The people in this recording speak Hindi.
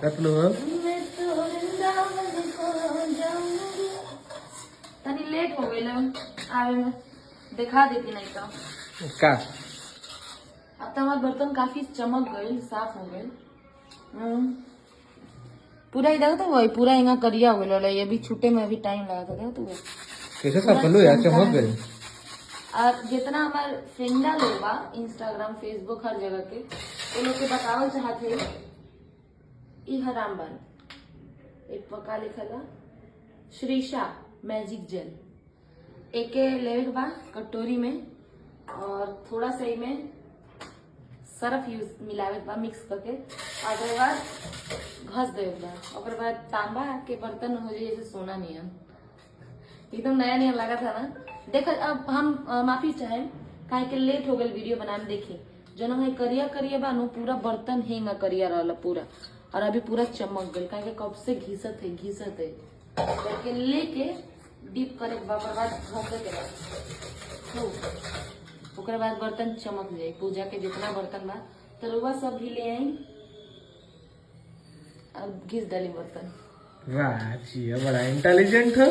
कतलो हो मैं तो वृंदावन को जाऊंगी। तनी लेट हो गई आवे में, दिखा देती नहीं तो। का अब तो हमारे बर्तन काफी चमक गए, साफ हो गए। पूरा इधर तो वही पूरा यहाँ करिया हो गया, ये भी छूटे में अभी टाइम लगा था तो कैसे साफ कर लो यार, चमक गई। और जितना हमारे फ्रेंडा लोग बा इंस्टाग्राम फेसबुक हर जगह के, वो लोग के बतावल चाहते ई हराम बन एक पका लिखल बा श्रीषा मैजिक जेल, एक लेवे के बा कटोरी में और थोड़ा सा में सर्फ यूज मिलावे के बा मिक्स करके, और ओकरे बाद घस देवे के बा। ओकरे बाद तांबा के बर्तन हो जाए जैसे सोना नियन, एकदम नया नया लगा था ना। देखो अब हम माफी चाहे काहे के लेट हो गए वीडियो बनाने। देखी जो ना करिया करिया बा नु पूरा बर्तन हेंग करिया रहला पूरा, और अभी पूरा चमक गल काहे के कब से घिसत है लेकिन लेके डीप करे के बाद घसे के बाद ओकरे बाद बर्तन चमक जाए। पूजा के जितना बर्तन बा तरुआ सब भी ले आई, अब घिस डाली बर्तन। वाह जिया बड़ा इंटेलिजेंट हो।